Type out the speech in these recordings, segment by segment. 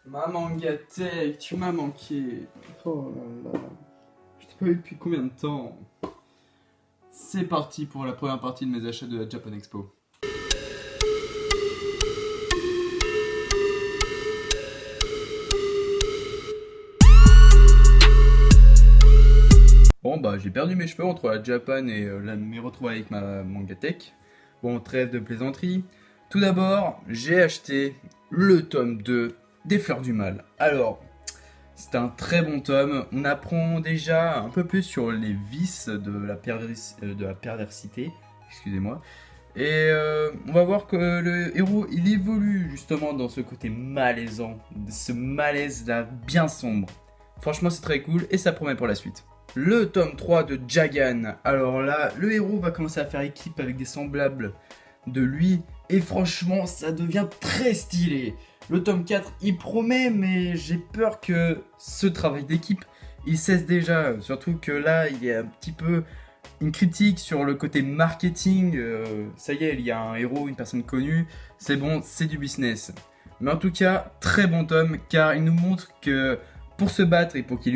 Maman gâtée, tu m'as manqué. Oh là là. Je t'ai pas eu depuis combien de temps? C'est parti pour la première partie de mes achats de la Japan Expo. Bon bah j'ai perdu mes cheveux entre la Japan et mes retrouvailles avec ma Mangatech. Bon, trêve de plaisanterie. Tout d'abord, j'ai acheté le tome 2 des Fleurs du Mal. Alors, c'est un très bon tome. On apprend déjà un peu plus sur les vices de la perversité. Excusez-moi. Et on va voir que le héros, il évolue justement dans ce côté malaisant. Ce malaise-là bien sombre. Franchement, c'est très cool et ça promet pour la suite. Le tome 3 de Jagan. Alors là, le héros va commencer à faire équipe avec des semblables de lui. Et franchement, ça devient très stylé. Le tome 4, il promet, mais j'ai peur que ce travail d'équipe, il cesse déjà. Surtout que là, il y a un petit peu une critique sur le côté marketing. Ça y est, il y a un héros, une personne connue. C'est bon, c'est du business. Mais en tout cas, très bon tome, car il nous montre que pour se battre et pour que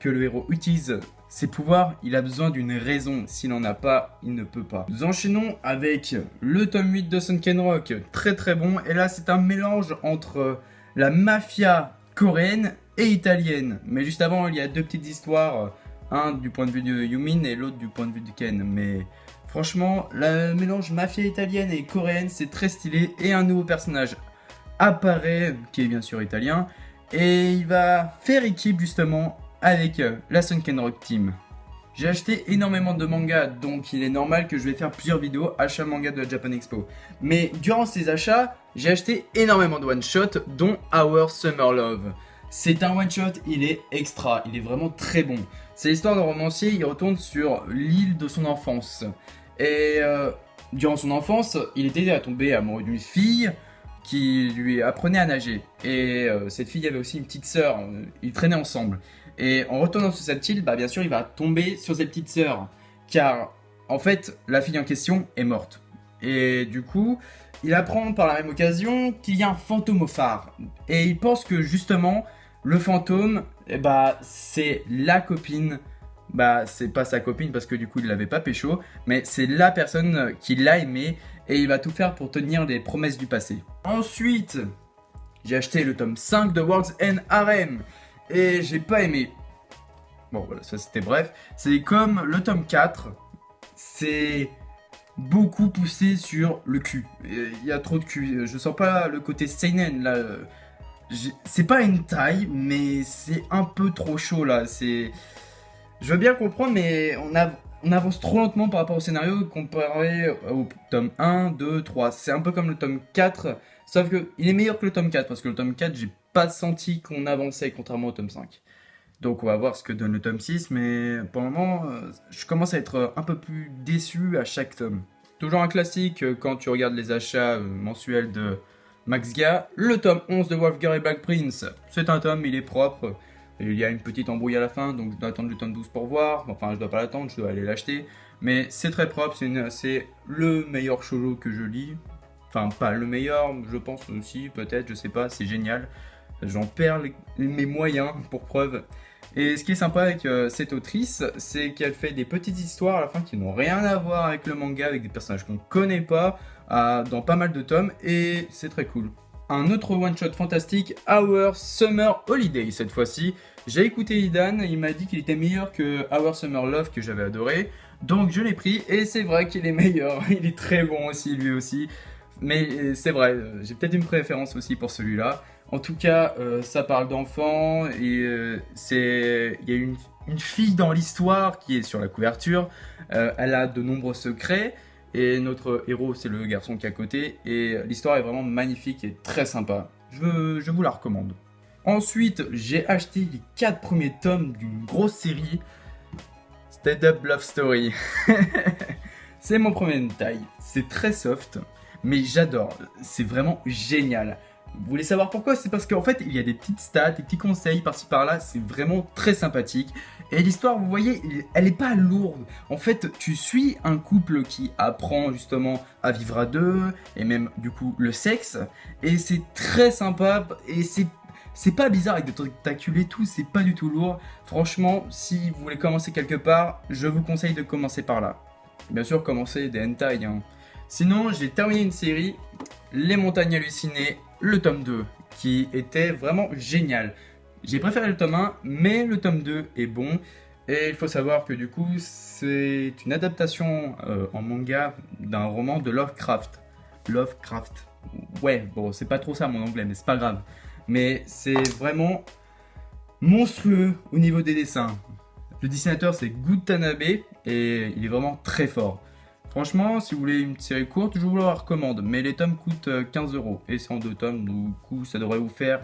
le héros utilise ses pouvoirs, il a besoin d'une raison. S'il n'en a pas, il ne peut pas. Nous enchaînons avec le tome 8 de Sunken Rock, très très bon. Et là, c'est un mélange entre la mafia coréenne et italienne. Mais juste avant, il y a deux petites histoires, un du point de vue de Yumin et l'autre du point de vue de Ken. Mais franchement, le mélange mafia italienne et coréenne, c'est très stylé. Et un nouveau personnage apparaît, qui est bien sûr italien. Et il va faire équipe justement avec la Sunken Rock Team. J'ai acheté énormément de mangas, donc il est normal que je vais faire plusieurs vidéos achats manga de la Japan Expo. Mais durant ces achats, j'ai acheté énormément de one-shot, dont Our Summer Love. C'est un one-shot, il est extra, il est vraiment très bon. C'est l'histoire d'un romancier, il retourne sur l'île de son enfance. Et durant son enfance, il était à tomber amoureux d'une fille qui lui apprenait à nager. Et cette fille avait aussi une petite sœur, ils traînaient ensemble. Et en retournant sur cette île, bah bien sûr, il va tomber sur ses petites sœurs. Car, en fait, la fille en question est morte. Et du coup, il apprend par la même occasion qu'il y a un fantôme au phare. Et il pense que justement, le fantôme, bah, c'est la copine. Bah, c'est pas sa copine parce que du coup, il l'avait pas pécho. Mais c'est la personne qui l'a aimé. Et il va tout faire pour tenir les promesses du passé. Ensuite, j'ai acheté le tome 5 de World's End Harem. Et j'ai pas aimé. Bon voilà, ça c'était bref. C'est comme le tome 4. C'est beaucoup poussé sur le cul. Il y a trop de cul. Je sens pas le côté seinen là. C'est pas une taille, mais c'est un peu trop chaud là. Je veux bien comprendre, mais on avance trop lentement par rapport au scénario comparé au tome 1, 2, 3. C'est un peu comme le tome 4, sauf que il est meilleur que le tome 4, parce que le tome 4, j'ai pas senti qu'on avançait, contrairement au tome 5. Donc on va voir ce que donne le tome 6, mais pour le moment, je commence à être un peu plus déçu à chaque tome. Toujours un classique quand tu regardes les achats mensuels de Max Ga, le tome 11 de Wolfgar et Black Prince. C'est un tome, il est propre. Il y a une petite embrouille à la fin, donc je dois attendre le tome 12 pour voir. Enfin, je dois pas l'attendre, je dois aller l'acheter. Mais c'est très propre, c'est le meilleur shoujo que je lis. Enfin, pas le meilleur, je pense aussi, peut-être, je sais pas, c'est génial. J'en perds mes moyens, pour preuve. Et ce qui est sympa avec cette autrice, c'est qu'elle fait des petites histoires à la fin qui n'ont rien à voir avec le manga, avec des personnages qu'on connaît pas, dans pas mal de tomes, et c'est très cool. Un autre one-shot fantastique, Our Summer Holiday cette fois-ci. J'ai écouté Idan, il m'a dit qu'il était meilleur que Our Summer Love que j'avais adoré. Donc je l'ai pris et c'est vrai qu'il est meilleur. Il est très bon aussi, lui aussi. Mais c'est vrai, j'ai peut-être une préférence aussi pour celui-là. En tout cas, ça parle d'enfants et il y a une fille dans l'histoire qui est sur la couverture. Elle a de nombreux secrets. Et notre héros, c'est le garçon qui est à côté. Et l'histoire est vraiment magnifique et très sympa. Je vous la recommande. Ensuite, j'ai acheté les 4 premiers tomes d'une grosse série. Stand Up Love Story. C'est mon premier taille. C'est très soft, mais j'adore. C'est vraiment génial. Vous voulez savoir pourquoi? C'est parce qu'en fait, il y a des petites stats, des petits conseils par-ci par-là. C'est vraiment très sympathique. Et l'histoire, vous voyez, elle est pas lourde. En fait, tu suis un couple qui apprend justement à vivre à deux, et même du coup le sexe. Et c'est très sympa, et C'est pas bizarre avec des tentacules et tout, c'est pas du tout lourd. Franchement, si vous voulez commencer quelque part, je vous conseille de commencer par là. Bien sûr, commencez des hentai, hein. Sinon, j'ai terminé une série, Les Montagnes Hallucinées, le tome 2, qui était vraiment génial. J'ai préféré le tome 1, mais le tome 2 est bon. Et il faut savoir que du coup, c'est une adaptation en manga d'un roman de Lovecraft. Lovecraft. Ouais, bon, c'est pas trop ça mon anglais, mais c'est pas grave. Mais c'est vraiment monstrueux au niveau des dessins. Le dessinateur, c'est Gutanabe, et il est vraiment très fort. Franchement, si vous voulez une série courte, je vous la recommande. Mais les tomes coûtent 15 €. Et c'est en 2 tomes, du coup, ça devrait vous faire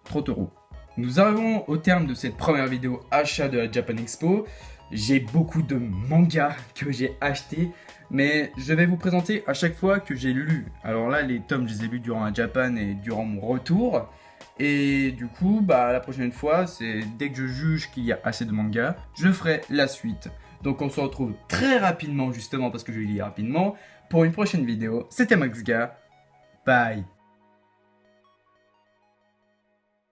30 €. Nous arrivons au terme de cette première vidéo achat de la Japan Expo. J'ai beaucoup de mangas que j'ai achetés, mais je vais vous présenter à chaque fois que j'ai lu. Alors là, les tomes, je les ai lus durant la Japan et durant mon retour. Et du coup, la prochaine fois, c'est dès que je juge qu'il y a assez de mangas, je ferai la suite. Donc on se retrouve très rapidement, justement parce que je lis rapidement, pour une prochaine vidéo. C'était MaxGa. Bye.